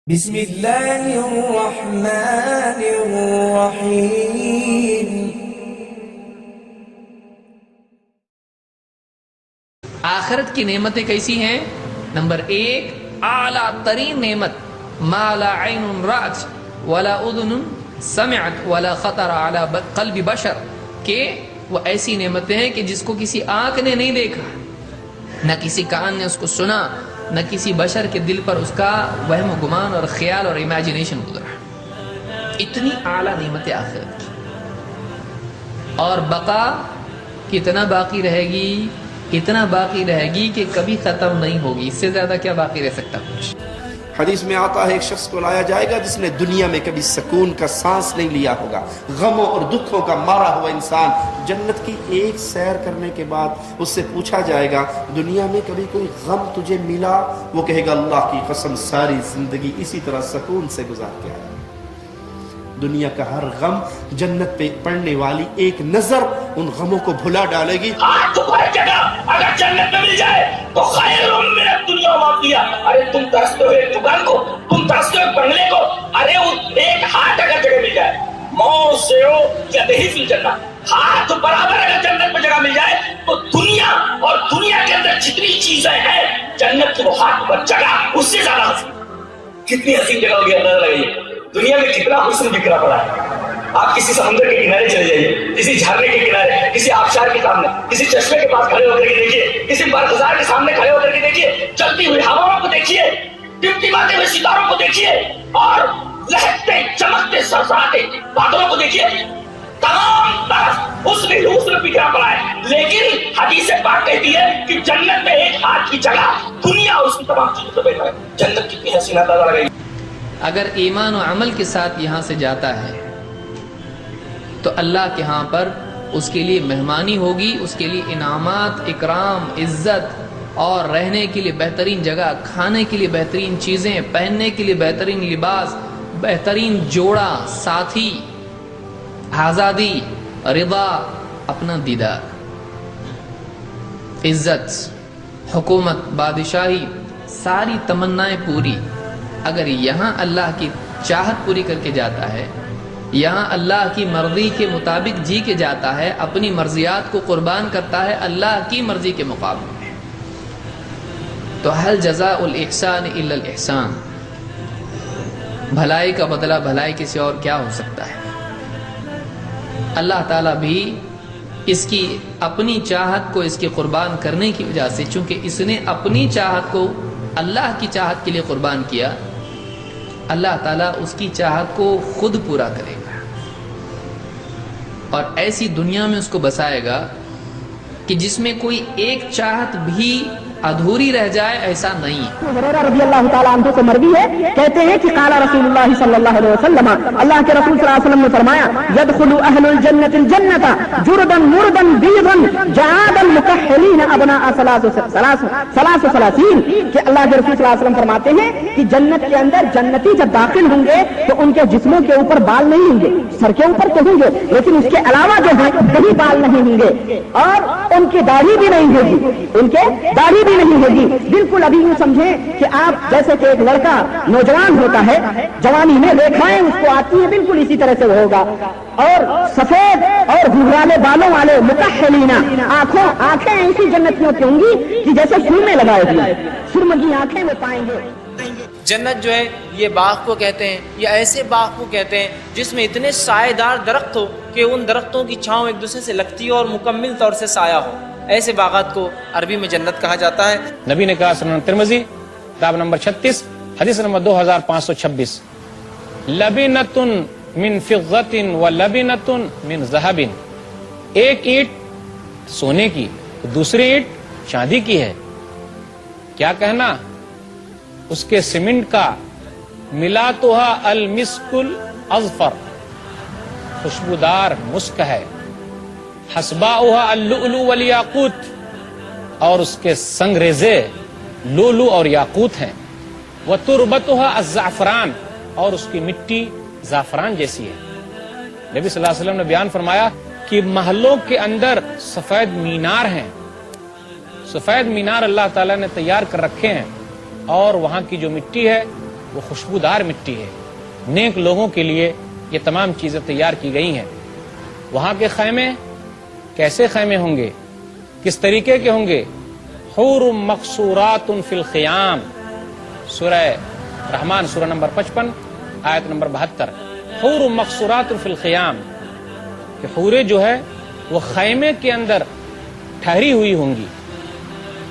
بسم اللہ الرحمن الرحیم۔ آخرت کی نعمتیں کیسی ہیں؟ نمبر 1، اعلیٰ ترین نعمت، ما لا عین رأت ولا اذن سمعت ولا خطر علی قلب بشر، کہ وہ ایسی نعمتیں ہیں کہ جس کو کسی آنکھ نے نہیں دیکھا، نہ کسی کان نے اس کو سنا، نہ کسی بشر کے دل پر اس کا وہم و گمان اور خیال اور امیجنیشن گزرا۔ اتنی اعلیٰ نعمت آخرت کی، اور بقا کتنا باقی رہے گی، اتنا باقی رہے گی کہ کبھی ختم نہیں ہوگی۔ اس سے زیادہ کیا باقی رہ سکتا کچھ؟ حدیث میں آتا ہے ایک شخص کو لایا جائے گا جس نے دنیا میں کبھی سکون کا سانس نہیں لیا ہوگا، غموں اور دکھوں کا مارا ہوا انسان۔ جنت کی ایک سیر کرنے کے بعد اس سے پوچھا جائے گا دنیا میں کبھی کوئی غم تجھے ملا؟ وہ کہے گا اللہ کی قسم ساری زندگی اسی طرح سکون سے گزار کے آیا۔ دنیا کا ہر غم جنت پہ پڑنے والی ایک نظر ان غموں کو بھلا ڈالے گی۔ اگر جنت میں مل جائے تو خیر من الدنیا وما فیہا۔ ارے تم ترستے ہو ایک دکان کو، تم ترستے ہو ایک بنگلے کو، ارے ایک ہاتھ اگر جگہ مل جائے، موسع یدہ فی الجنہ، ہاتھ برابر اگر جنت میں جگہ مل جائے تو دنیا اور دنیا کے اندر جتنی چیزیں ہیں جنت کی وہ ہاتھ پر جگہ اس سے زیادہ حسین۔ کتنی حسین جگہ ہوگی اندازہ لگائیے، دنیا میں کتنا حسن بکھرا پڑا ہے۔ آپ کسی سمندر کے کنارے چلے جائیے، کسی جھرنے کے کنارے، کسی آبشار کے سامنے، کسی چشمے کے پاس کھڑے ہو کر کے دیکھیے، کسی برگزار کے سامنے کھڑے ہو کر کے دیکھیے، چلتی ہوئی ہواؤں کو دیکھیے، ٹمٹماتے ہوئے ستاروں کو دیکھیے، اور لہکتے چمکتے سرسراتے بادلوں کو دیکھیے۔ تمام طرف اس میں بکھرا پڑا ہے، لیکن حدیث پاک کہتی ہے کہ جنت میں ایک ہاتھ کی جگہ دنیا اس کی تمام چیزوں سے بہتر ہے۔ جنت کتنی حسین اندازہ لگائی۔ اگر ایمان و عمل کے ساتھ یہاں سے جاتا ہے تو اللہ کے ہاں پر اس کے لیے مہمانی ہوگی، اس کے لیے انعامات، اکرام، عزت، اور رہنے کے لیے بہترین جگہ، کھانے کے لیے بہترین چیزیں، پہننے کے لیے بہترین لباس، بہترین جوڑا، ساتھی، آزادی، رضا، اپنا دیدار، عزت، حکومت، بادشاہی، ساری تمنائیں پوری۔ اگر یہاں اللہ کی چاہت پوری کر کے جاتا ہے، یہاں اللہ کی مرضی کے مطابق جی کے جاتا ہے، اپنی مرضیات کو قربان کرتا ہے اللہ کی مرضی کے مقابلے میں، تو هل جزاء الاحسان الا الاحسان، بھلائی کا بدلہ بھلائی کسی اور کیا ہو سکتا ہے؟ اللہ تعالیٰ بھی اس کی اپنی چاہت کو اس کی قربان کرنے کی وجہ سے، چونکہ اس نے اپنی چاہت کو اللہ کی چاہت کے لیے قربان کیا، اللہ تعالیٰ اس کی چاہت کو خود پورا کرے گا، اور ایسی دنیا میں اس کو بسائے گا کہ جس میں کوئی ایک چاہت بھی ادھوری رہ جائے، ایسا نہیں ہے۔ ہریرہ رضی اللہ تعالیٰ عنہ سے مروی ہے، کہتے ہیں کہ قال رسول اللہ صلی اللہ علیہ وسلم، اللہ کے رسول صلی اللہ علیہ وسلم نے فرمایا يدخل اہل الجنة الجنة جردا مردا بیضا جعادا مکحلین ابناء 33 کہ اللہ کے رسول صلی اللہ علیہ وسلم فرماتے ہیں کہ جنت کے اندر جنتی جب داخل ہوں گے تو ان کے جسموں کے اوپر بال نہیں ہوں گے، سر کے اوپر تو ہوں گے لیکن اس کے علاوہ جو ہے کہیں بال نہیں ہوں گے، اور ان کی داڑھی بھی نہیں ہوگی، ان کے داڑھی نہیں ہوگی۔ بالکل ابھی یوں سمجھیں کہ آپ جیسے کہ ایک لڑکا نوجوان ہوتا ہے، جوانی میں ریکھائیں اس کو آتی ہیں، بالکل اسی طرح سے وہ ہوگا، اور سفید اور گھرالے بالوں والے مکحلینا، آنکھیں ایسی جنتیوں کی ہوں گی کہ جیسے سرمے لگائے ہوئے، سرمگی آنکھیں وہ پائیں گے۔ جنت جو ہے یہ باغ کو کہتے ہیں، یا ایسے باغ کو کہتے ہیں جس میں اتنے سائے دار درخت ہو کہ ان درختوں کی چھاؤں ایک دوسرے سے لگتی ہو اور مکمل طور سے سایہ ہو، ایسے باغات کو عربی میں جنت کہا جاتا ہے۔ نبی نے کہا سنن ترمذی کتاب نمبر 36 حدیث نمبر 2526، لبنۃ من فضۃ ولبنۃ من ذہب، ایک اینٹ سونے کی دوسری اینٹ چاندی کی ہے، کیا کہنا اس کے سیمنٹ کا، ملاتھا المسک الاظفر، خوشبودار مسک ہے، حسباؤها اللؤلؤ والیاقوت، اور اس کے سنگ ریزے لولو اور یاقوت ہیں، وتربتها الزعفران، اور اس کی مٹی زعفران جیسی ہے۔ نبی صلی اللہ علیہ وسلم نے بیان فرمایا کہ محلوں کے اندر سفید مینار ہیں، سفید مینار اللہ تعالیٰ نے تیار کر رکھے ہیں، اور وہاں کی جو مٹی ہے وہ خوشبودار مٹی ہے. نیک لوگوں کے لیے یہ تمام چیزیں تیار کی گئی ہیں. وہاں کے خیمے کیسے خیمے ہوں گے, کس طریقے کے ہوں گے؟ حور مقصورات فی الخیام, سورہ رحمان سورہ نمبر 55 آیت نمبر 72. حور مقصورات فی الخیام, کہ حوریں جو ہے وہ خیمے کے اندر ٹھہری ہوئی ہوں گی.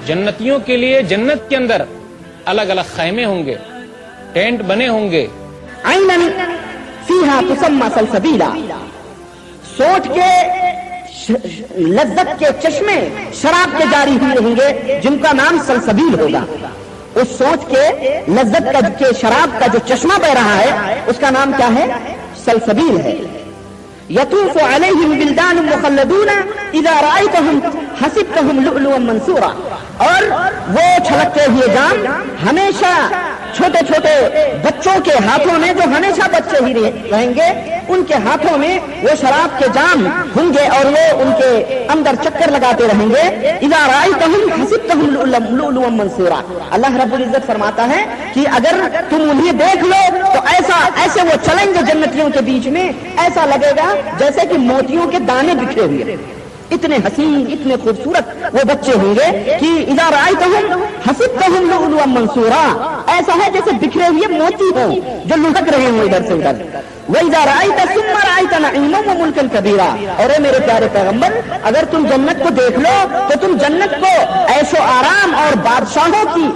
جنتیوں کے لیے جنت کے اندر الگ الگ خیمے ہوں گے, ٹینٹ بنے ہوں گے. عینا فیہا تسمى سلسبیلا, سوچ کے لذت کے چشمے شراب کے جاری ہوئے رہیں گے جن کا نام سلسبیل ہوگا. اس سوچ کے لذت کا کے شراب کا جو چشمہ بہ رہا ہے اس کا نام کیا ہے؟ سلسبیل ہے. یطوف علیہم ولدان مخلدون اذا رأیتہم حسبتہم لؤلؤا منثورا, اور وہ چھلکتے ہوئے جام ہمیشہ چھوٹے چھوٹے بچوں کے ہاتھوں میں, جو ہمیشہ بچے ہی رہیں گے, ان کے ہاتھوں میں وہ شراب کے جام ہوں گے اور وہ ان کے اندر چکر لگاتے رہیں گے. اذا رأیتہم حسبتہم لؤلؤا منثورا, اللہ رب العزت فرماتا ہے کہ اگر تم انہیں دیکھ لو تو ایسے وہ چلیں گے جنتیوں کے بیچ میں, ایسا لگے گا جیسے کہ موتیوں کے دانے بکھرے ہوئے. اتنے حسین, اتنے خوبصورت وہ بچے ہوں گے کہ اذا رأیتہم حسبتہم لؤلؤا منثورا, ایسا ہے جیسے بکھرے ہوئے موتی ہوں جو لہک رہے ہوں ادھر سے ادھر. وَإِذَا رَأَيْتَ ثُمَّ رَأَيْتَ نَعِيمًا وَمُلْكًا كَبِيرًا, اور اے میرے پیارے پیغمبر اگر تم جنت کو دیکھ لو تو تم جنت کو عیش و آرام اور بادشاہوں کی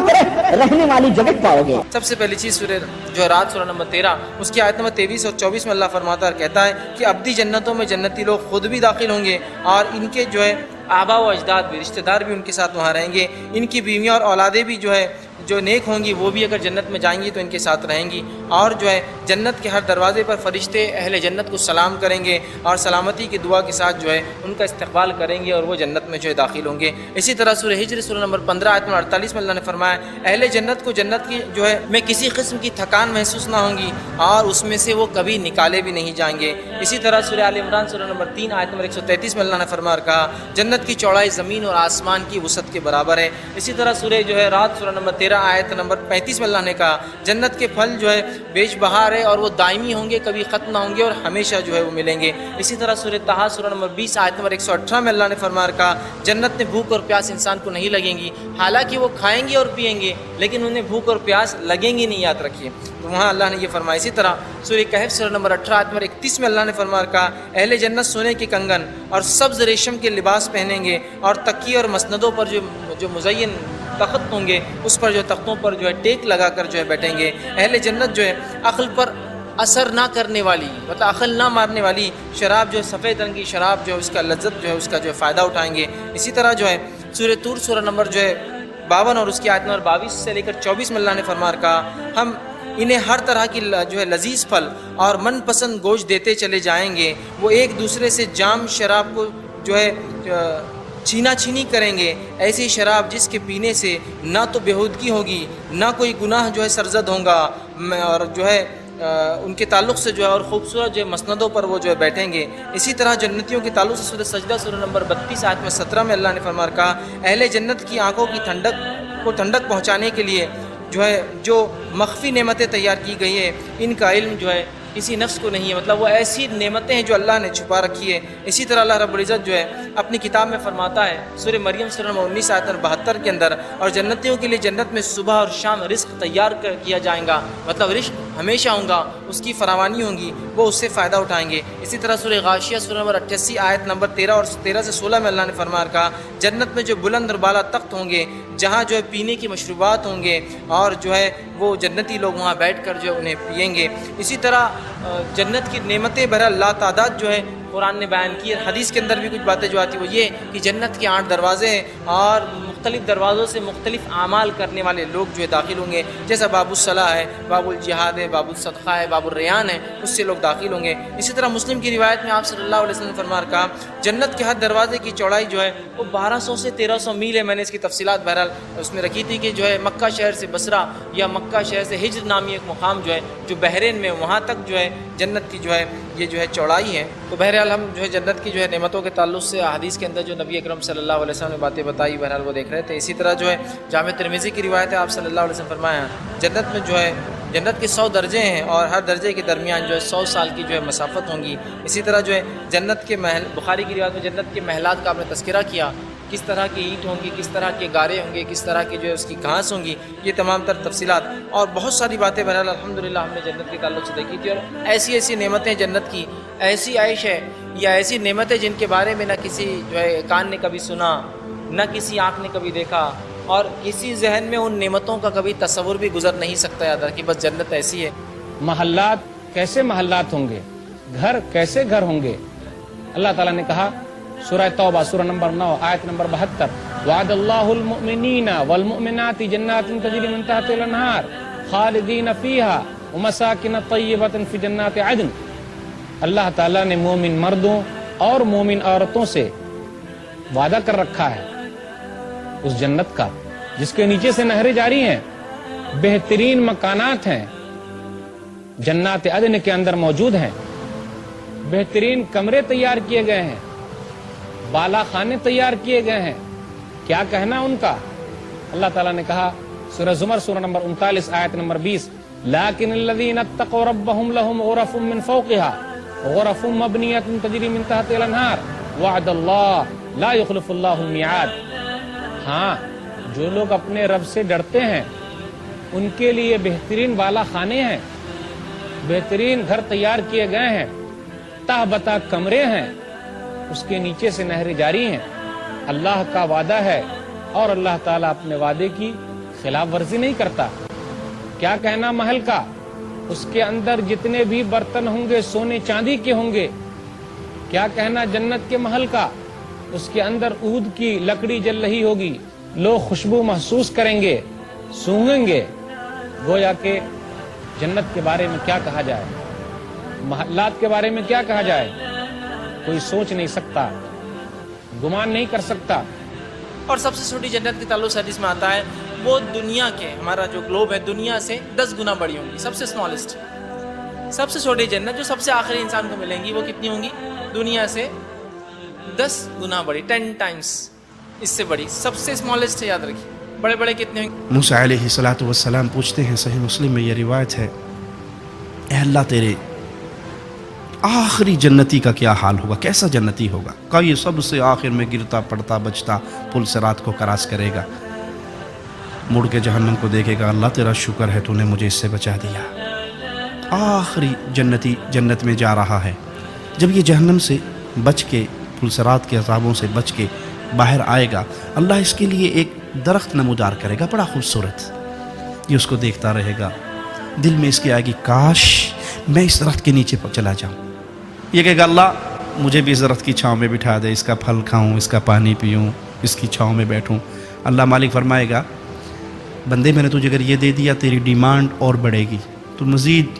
طرح رہنے والی جگہ پاؤ گے. سب سے پہلی چیز سورہ جو رات سورہ نمبر 13 اس کی آیت نمبر 23 اور 24 میں اللہ فرماتا ہے اور کہتا ہے کہ ابدی جنتوں میں جنتی لوگ خود بھی داخل ہوں گے اور ان کے جو ہے آبا و اجداد بھی, رشتہ دار بھی ان کے ساتھ وہاں رہیں گے. ان کی بیویاں اور اولادیں بھی جو ہے جو نیک ہوں گی وہ بھی اگر جنت میں جائیں گی تو ان کے ساتھ رہیں گی. اور جو ہے جنت کے ہر دروازے پر فرشتے اہل جنت کو سلام کریں گے اور سلامتی کی دعا کے ساتھ جو ہے ان کا استقبال کریں گے اور وہ جنت میں جو ہے داخل ہوں گے. اسی طرح سورہ ہجر سورہ نمبر 15 آیت نمبر 48 میں اللہ نے فرمایا اہل جنت کو جنت کی جو ہے میں کسی قسم کی تھکان محسوس نہ ہوں گی اور اس میں سے وہ کبھی نکالے بھی نہیں جائیں گے. اسی طرح سورہ آل عمران سورہ نمبر 3 آیت نمبر 133 میں اللہ نے فرمایا اور کہا جنت کی چوڑائی زمین اور آسمان کی وسعت کے برابر ہے. اسی طرح سورہ جو ہے رات سورہ نمبر 13 آیت نمبر 35 میں اللہ نے کہا جنت کے پھل جو ہے بیش بہار ہے اور وہ دائمی ہوں گے, کبھی ختم نہ ہوں گے اور ہمیشہ جو ہے وہ ملیں گے. اسی طرح سورہ طٰہٰ سورہ نمبر 20 آیت نمبر 118 میں اللہ نے فرمایا کہا جنت میں بھوک اور پیاس انسان کو نہیں لگیں گی, حالانکہ وہ کھائیں گے اور پئیں گے لیکن انہیں بھوک اور پیاس لگیں گی نہیں, یاد رکھیے. تو وہاں اللہ نے یہ فرمایا. اسی طرح سورہ کہف سورہ نمبر 18 آیت نمبر 31 میں اللہ نے فرمایا کہا اہل جنت سونے کے کنگن اور سبز ریشم کے لباس پہنیں گے اور تکیے اور مسندوں پر جو مزین تخت ہوں گے اس پر جو تختوں پر جو ہے ٹیک لگا کر جو ہے بیٹھیں گے. اہل جنت جو ہے عقل پر اثر نہ کرنے والی, مطلب عقل نہ مارنے والی شراب جو ہے سفید رنگ کی شراب جو ہے اس کا لذت جو ہے اس کا جو ہے فائدہ اٹھائیں گے. اسی طرح جو ہے سورہ طور سورہ نمبر جو ہے 52 اور اس کی آیت نمبر 22 سے لے کر 24 میں اللہ نے فرمایا کہا ہم انہیں ہر طرح کی جو ہے لذیذ پھل اور من پسند گوشت دیتے چلے جائیں گے. وہ ایک دوسرے سے جام شراب کو جو ہے چھینا چھینی کریں گے, ایسی شراب جس کے پینے سے نہ تو بےہودگی ہوگی نہ کوئی گناہ جو ہے سرزد ہوگا, اور جو ہے ان کے تعلق سے جو ہے اور خوبصورت جو ہے مسندوں پر وہ جو ہے بیٹھیں گے. اسی طرح جنتیوں کے تعلق سے سورہ سجدہ سورہ نمبر 32 آیت میں 17 میں اللہ نے فرمایا کہا اہل جنت کی آنکھوں کی ٹھنڈک پہنچانے کے لیے جو ہے جو مخفی نعمتیں تیار کی گئی ہے ان کا علم جو ہے کسی نفس کو نہیں ہے, مطلب وہ ایسی نعمتیں ہیں جو اللہ نے چھپا رکھی ہے. اسی طرح اللہ رب العزت جو ہے اپنی کتاب میں فرماتا ہے سورہ مریم سورہ نمبر 19 آیت نمبر 72 کے اندر اور جنتیوں کے لیے جنت میں صبح اور شام رزق تیار کیا جائے گا, مطلب رزق ہمیشہ ہوگا, اس کی فراوانی ہوگی, وہ اس سے فائدہ اٹھائیں گے. اسی طرح سورہ غاشیہ سورہ نمبر 88 آیت نمبر 13 اور 13 سے 16 میں اللہ نے فرمایا کہا جنت میں جو بلند اور بالا تخت ہوں گے جہاں جو ہے پینے کی مشروبات ہوں گے اور جو ہے وہ جنتی لوگ وہاں بیٹھ کر جو ہے انہیں پئیں گے. اسی طرح جنت کی نعمتیں بہرحال لا تعداد جو ہے قرآن نے بیان کی. حدیث کے اندر بھی کچھ باتیں جو آتی وہ یہ کہ جنت کے 8 دروازے ہیں اور مختلف دروازوں سے مختلف اعمال کرنے والے لوگ جو ہے داخل ہوں گے, جیسا باب الصلاح ہے, باب الجہاد ہے, باب الصدقہ ہے, باب الریان ہے, اس سے لوگ داخل ہوں گے. اسی طرح مسلم کی روایت میں آپ صلی اللہ علیہ وسلم نے فرمایا کہا جنت کے ہر دروازے کی چوڑائی جو ہے وہ 1200 سے 1300 میل ہے. میں نے اس کی تفصیلات بہرحال اس میں رکھی تھی کہ جو ہے مکہ شہر سے بصرہ یا مکہ شہر سے ہجر نامی ایک مقام جو ہے جو بحرین میں وہاں تک جو ہے جنت کی جو ہے یہ جو ہے چوڑائی ہے. تو بہرحال ہم جو ہے جنت کی جو ہے نعمتوں کے تعلق سے حدیث کے اندر جو نبی اکرم صلی اللہ علیہ وسلم نے باتیں بتائی بہرحال وہ دیکھ رہے رہے تھے. اسی طرح جو ہے جامع ترمذی کی روایت ہے، آپ صلی اللہ علیہ وسلم فرمایا جنت میں جو ہے جنت کے 100 درجے ہیں اور ہر درجے کے درمیان جو ہے 100 سال کی جو ہے مسافت ہوں گی. اسی طرح جو ہے جنت کے محل، بخاری کی روایت میں جنت کے محلات کا آپ نے تذکرہ کیا، کس طرح کی اینٹ ہوں گی، کس طرح کے گارے ہوں گے، کس طرح کی جو ہے اس کی گھاس ہوں گی، یہ تمام تر تفصیلات اور بہت ساری باتیں بہرحال الحمدللہ ہم نے جنت کے تعلق سے دیکھی تھی. اور ایسی ایسی نعمتیں جنت کی، ایسی عیش ہے یا ایسی نعمتیں جن کے بارے میں نہ کسی جو ہے کان نے کبھی سنا، نہ کسی آنکھ نے کبھی دیکھا، اور کسی ذہن میں ان نعمتوں کا کبھی تصور بھی گزر نہیں سکتا. یاد رکھیے بس جنت ایسی ہے. محلات کیسے محلات ہوں گے، گھر کیسے گھر ہوں گے. اللہ تعالیٰ نے کہا سورہ توبہ سورہ نمبر 9 آیت نمبر 72 وعد اللہ المؤمنین والمؤمنات جنات تجری من تحتها الانہار خالدین فیہا ومساکن طیبۃ فی جنات عدن. اللہ تعالیٰ نے مومن مردوں اور مومن عورتوں سے وعدہ کر رکھا ہے اس جنت کا جس کے نیچے سے نہریں جاری ہیں، بہترین مکانات ہیں جنات عدن کے اندر موجود ہیں، بہترین کمرے تیار کیے گئے ہیں، بالا خانے تیار کیے گئے ہیں. کیا کہنا ان کا؟ اللہ تعالیٰ نے کہا سورہ زمر سورہ نمبر 39 آیت نمبر 20 لیکن الذین اتقوا ربهم لهم غرف من فوقها غرف مبنیۃ تجری من تحتها الانہار وعد اللہ لا یخلف اللہ المیعاد. ہاں جو لوگ اپنے رب سے ڈرتے ہیں ان کے لیے بہترین بالا خانے ہیں، بہترین گھر تیار کیے گئے ہیں، تہ بتا کمرے ہیں، اس کے نیچے سے نہریں جاری ہیں. اللہ کا وعدہ ہے اور اللہ تعالیٰ اپنے وعدے کی خلاف ورزی نہیں کرتا. کیا کہنا محل کا؟ اس کے اندر جتنے بھی برتن ہوں گے سونے چاندی کے ہوں گے. کیا کہنا جنت کے محل کا؟ اس کے اندر عود کی لکڑی جل رہی ہوگی، لوگ خوشبو محسوس کریں گے، سونگیں گے. گویا کہ جنت کے بارے میں کیا کہا جائے، محلات کے بارے میں کیا کہا جائے، کوئی سوچ نہیں سکتا، گمان نہیں کر سکتا. اور سب سے چھوٹی جنت کے تعلق سے حدیث میں آتا ہے وہ دنیا کے، ہمارا جو گلوب ہے دنیا سے 10 گنا بڑی ہوں گی. سب سے اسمالسٹ، سب سے چھوٹی جنت جو سب سے آخری انسان کو ملیں گی وہ کتنی ہوں گی؟ دنیا سے 10 گنا بڑی، 10 ٹائمز اس سے بڑی. سب سے اسمالسٹ ہے، یاد رکھیے. بڑے بڑے کتنے ہوں گے؟ موسیٰ علیہ السلام پوچھتے ہیں، صحیح مسلم میں یہ روایت ہے، اے اللہ تیرے آخری جنتی کا کیا حال ہوگا، کیسا جنتی ہوگا؟ کہ یہ سب سے آخر میں گرتا پڑتا بچتا پل صراط کو کراس کرے گا، مڑ کے جہنم کو دیکھے گا، اللہ تیرا شکر ہے تو نے مجھے اس سے بچا دیا. آخری جنتی جنت میں جا رہا ہے. جب یہ جہنم سے بچ کے، پل صراط کے عذابوں سے بچ کے باہر آئے گا، اللہ اس کے لیے ایک درخت نمودار کرے گا، بڑا خوبصورت. یہ اس کو دیکھتا رہے گا، دل میں اس کی آئے گی کاش میں اس درخت کے نیچے چلا جاؤں. یہ کہے گا اللہ مجھے بھی اس درخت کی چھاؤں میں بٹھا دے، اس کا پھل کھاؤں، اس کا پانی پیوں، اس کی چھاؤں میں بیٹھوں. اللہ مالک فرمائے گا بندے میں نے تجھے اگر یہ دے دیا تیری ڈیمانڈ اور بڑھے گی، تو مزید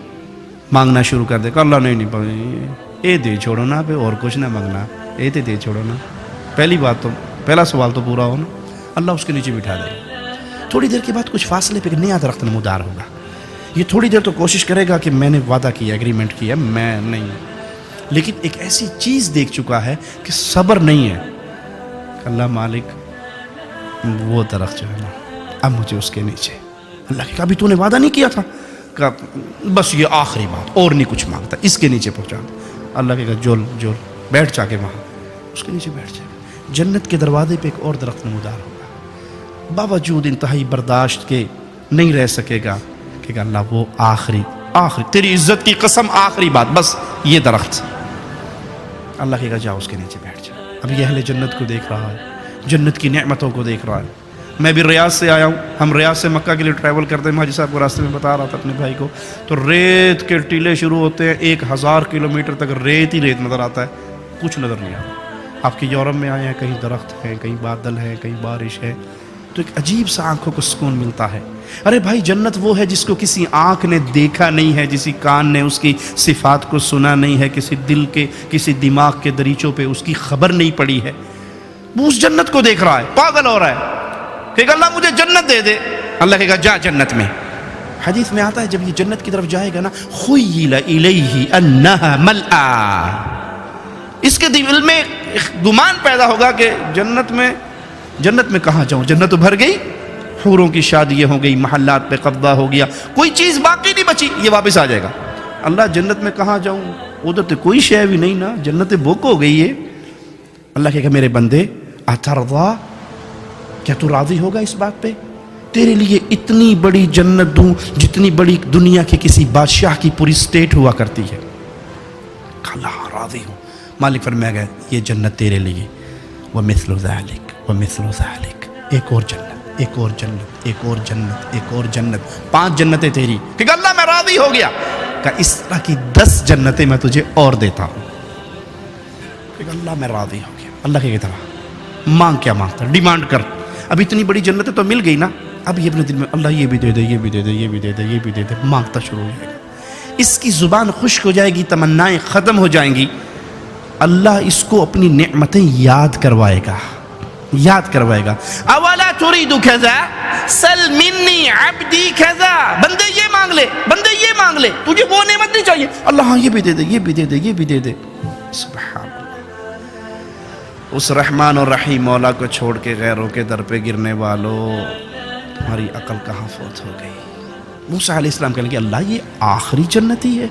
مانگنا شروع کر دے گا. اللہ نہیں اے دے چھوڑو نا، پہ اور کچھ نہ مانگنا، اے تے دے چھوڑو نا. پہلی بات تو پہلا سوال تو پورا ہو نا. اللہ اس کے نیچے بٹھا دے گا. تھوڑی دیر کے بعد کچھ فاصلے پہ ایک نیا درخت نمودار ہوگا. یہ تھوڑی دیر تو کوشش کرے گا کہ میں نے وعدہ کیا، ایگریمنٹ کیا، میں نہیں، لیکن ایک ایسی چیز دیکھ چکا ہے کہ صبر نہیں ہے. اللہ مالک وہ درخت جو ہے نا اب مجھے اس کے نیچے. اللہ کہ کبھی تو نے وعدہ نہیں کیا تھا، کہ بس یہ آخری بات اور نہیں کچھ مانگتا، اس کے نیچے پہنچا. اللہ کہے گا جول بیٹھ جا کے وہاں، اس کے نیچے بیٹھ جائے. جنت کے دروازے پہ ایک اور درخت نمودار ہوگا، باوجود انتہائی برداشت کے نہیں رہ سکے گا کہ اللہ وہ آخری تیری عزت کی قسم آخری بات بس یہ درخت. اللہ کہے گا جاؤ اس کے نیچے بیٹھ جا. اب یہ اہل جنت کو دیکھ رہا ہے، جنت کی نعمتوں کو دیکھ رہا ہے. میں بھی ریاض سے آیا ہوں، ہم ریاض سے مکہ کے لیے ٹریول کرتے ہیں. حاجی صاحب کو راستے میں بتا رہا تھا اپنے بھائی کو، تو ریت کے ٹیلے شروع ہوتے ہیں، 1000 کلومیٹر تک ریت ہی ریت نظر آتا ہے، کچھ نظر نہیں آتا. آپ کے یورپ میں آئے ہیں، کہیں درخت ہے، کہیں بادل ہے، کہیں بارش ہے، تو ایک عجیب سا آنکھوں کو سکون ملتا ہے. ارے بھائی جنت وہ ہے جس کو کسی آنکھ نے دیکھا نہیں ہے، کسی کان نے اس کی صفات کو سنا نہیں ہے، کسی دل کے کسی دماغ کے دریچوں پہ اس کی خبر نہیں پڑی ہے. وہ اس جنت کو دیکھ رہا ہے، پاگل ہو رہا ہے کہ اللہ مجھے جنت دے دے. اللہ کہے گا جا جنت میں. حدیث میں آتا ہے جب یہ جنت کی طرف جائے گا نا، خیل الیہ انہا ملآ، اس کے دل میں گمان پیدا ہوگا کہ جنت میں جنت میں کہاں جاؤں؟ جنت تو بھر گئی، حوروں کی شادیاں ہو گئی، محلات پہ قبضہ ہو گیا، کوئی چیز باقی نہیں بچی، یہ واپس آ جائے گا۔ اللہ جنت میں کہاں جاؤں؟ ادھر تو کوئی شے بھی نہیں نا، جنت بک ہو گئی ہے۔ اللہ کہے گا میرے بندے اترضا، کیا تو راضی ہوگا اس بات پہ؟ تیرے لیے اتنی بڑی جنت دوں جتنی بڑی دنیا کے کسی بادشاہ کی پوری اسٹیٹ ہوا کرتی ہے۔ اللہ راضی ہوں۔ مالک فرمایا گیا یہ جنت تیرے لیے، ومثل ذلک ومثل ذلک، ایک اور جنت، ایک اور جنت، ایک اور جنت، ایک اور جنت، 5 جنتیں تیری۔ کہ اللہ میں راضی ہو گیا، کہ اس طرح کی 10 جنتیں میں تجھے اور دیتا ہوں۔ کہ اللہ میں راضی ہو گیا۔ اللہ کی طرح مانگ، کیا مانگتا؟ ڈیمانڈ کر۔ اب اتنی بڑی جنتیں تو مل گئی نا، اب یہ اپنے دل میں اللہ یہ بھی دے دے، یہ بھی دے دے، یہ بھی دے دے، یہ بھی دے دے، مانگتا شروع ہو جائے گا۔ اس کی زبان خشک ہو جائے گی، تمنائیں ختم ہو جائیں گی۔ اللہ اس کو اپنی نعمتیں یاد کروائے گا، یاد کروائے گا۔ اولا تريد كذا سل مني عبدي كذا، بندے یہ مانگ لے، بندے یہ مانگ لے، تجھے وہ نعمت نہیں چاہیے؟ اللہ ہاں یہ بھی دے دے، یہ بھی دے دے، یہ بھی دے دے۔ سبحان اللہ۔ اس رحمان اور رحیم مولا کو چھوڑ کے غیروں کے در پہ گرنے والوں، تمہاری عقل کہاں فوت ہو گئی؟ موسیٰ علیہ السلام کہنے کہ اللہ یہ آخری جنتی ہے؟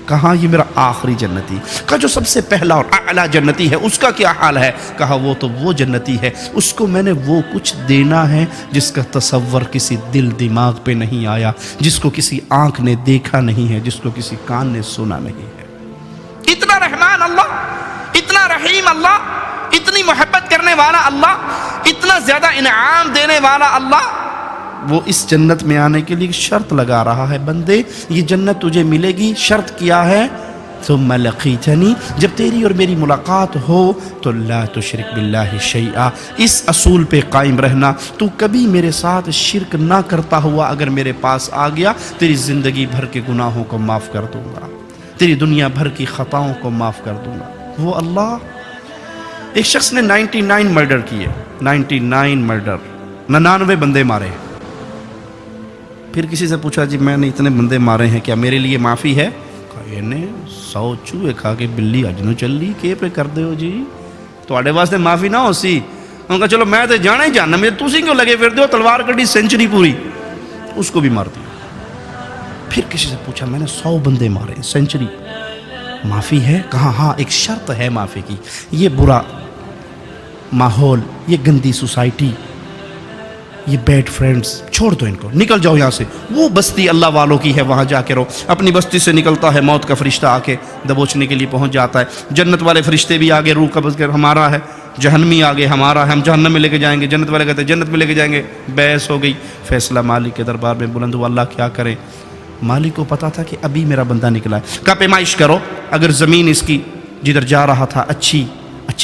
کہاں یہ میرا آخری جنتی؟ کہا جو سب سے پہلا اور اعلیٰ جنتی ہے اس کا کیا حال ہے؟ کہا وہ تو وہ جنتی ہے، اس کو میں نے وہ کچھ دینا ہے جس کا تصور کسی دل دماغ پہ نہیں آیا، جس کو کسی آنکھ نے دیکھا نہیں ہے، جس کو کسی کان نے سنا نہیں ہے۔ اتنا رحمان اللہ، اتنا رحیم اللہ، اتنی محبت کرنے والا اللہ، اتنا زیادہ انعام دینے والا اللہ، وہ اس جنت میں آنے کے لیے شرط لگا رہا ہے، بندے یہ جنت تجھے ملے گی، شرط کیا ہے؟ ثم لقیتنی، جب تیری اور میری ملاقات ہو تو لا تشرک باللہ شیئا، اس اصول پہ قائم رہنا، تو کبھی میرے ساتھ شرک نہ کرتا ہوا اگر میرے پاس آ گیا، تیری زندگی بھر کے گناہوں کو معاف کر دوں گا، تیری دنیا بھر کی خطاؤں کو معاف کر دوں گا۔ وہ اللہ۔ ایک شخص نے 99 مرڈر کیے، 99 مرڈر، 99 بندے مارے۔ پھر کسی سے پوچھا جی میں نے اتنے بندے مارے ہیں، کیا میرے لیے معافی ہے؟ کہا یہ نے 100 چوہے کھا کے بلی اج نو چلی، کے پہ کر دے ہو جی؟ تواڈے واسطے معافی نہ ہو سی؟ انہوں نے کہا چلو میں تے جانا ہی جاننا، مجھے تسی کیوں لگے پھر دیو؟ تلوار کٹی، سینچری پوری، اس کو بھی مار دیا۔ پھر کسی سے پوچھا میں نے 100 بندے مارے، سینچری، معافی ہے؟ کہا ہاں ایک شرط ہے معافی کی، یہ برا ماحول، یہ گندی سوسائٹی، یہ بیڈ فرینڈز، چھوڑ دو ان کو، نکل جاؤ یہاں سے۔ وہ بستی اللہ والوں کی ہے، وہاں جا کے رہو۔ اپنی بستی سے نکلتا ہے، موت کا فرشتہ آ کے دبوچنے کے لیے پہنچ جاتا ہے۔ جنت والے فرشتے بھی آگے روح قبض کر ہمارا ہے، جہنمی آگے ہمارا ہے، ہم جہنم میں لے کے جائیں گے، جنت والے کہتے ہیں جنت میں لے کے جائیں گے۔ بحث ہو گئی، فیصلہ مالک کے دربار میں بلند ہوا، اللہ کیا کریں؟ مالک کو پتا تھا کہ ابھی میرا بندہ نکلا ہے، کہا پیمائش کرو، اگر زمین اس کی جدھر جا رہا تھا اچھی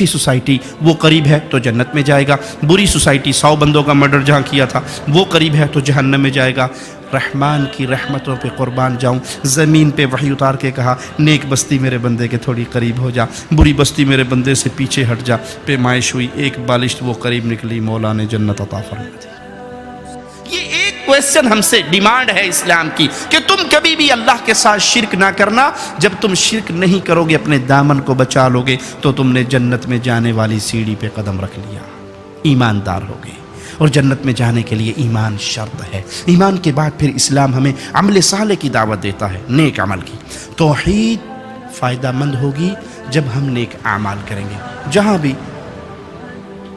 سوسائٹی وہ قریب ہے تو جنت میں جائے گا، بری سوسائٹی 100 بندوں کا مرڈر جہاں کیا تھا وہ قریب ہے تو جہنم میں جائے گا۔ رحمان کی رحمتوں پہ قربان جاؤں، زمین پہ وحی اتار کے کہا نیک بستی میرے بندے کے تھوڑی قریب ہو جا، بری بستی میرے بندے سے پیچھے ہٹ جا۔ پیمائش ہوئی، ایک بالشت وہ قریب نکلی، مولا نے جنت عطا فرما دی۔ یہ ایک کویسچن ہم سے ڈیمانڈ ہے اسلام کی کہ تم کبھی بھی اللہ کے ساتھ شرک نہ کرنا۔ جب تم شرک نہیں کرو گے، اپنے دامن کو بچا لو گے، تو تم نے جنت میں جانے والی سیڑھی پہ قدم رکھ لیا، ایماندار ہو گئے۔ اور جنت میں جانے کے لیے ایمان شرط ہے۔ ایمان کے بعد پھر اسلام ہمیں عمل صالح کی دعوت دیتا ہے، نیک عمل کی۔ توحید فائدہ مند ہوگی جب ہم نیک اعمال کریں گے۔ جہاں بھی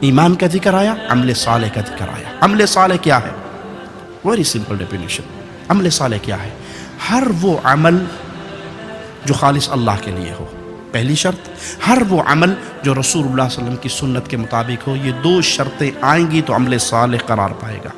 ایمان کا ذکر آیا، عمل صالح کا ذکر آیا۔ عمل صالح کیا ہے؟ Very simple definition. عمل صالح کیا ہے؟ ہر وہ عمل جو خالص اللہ کے لیے ہو، پہلی شرط۔ ہر وہ عمل جو رسول اللہ صلی اللہ علیہ وسلم کی سنت کے مطابق ہو۔ یہ 2 شرطیں آئیں گی تو عمل صالح قرار پائے گا۔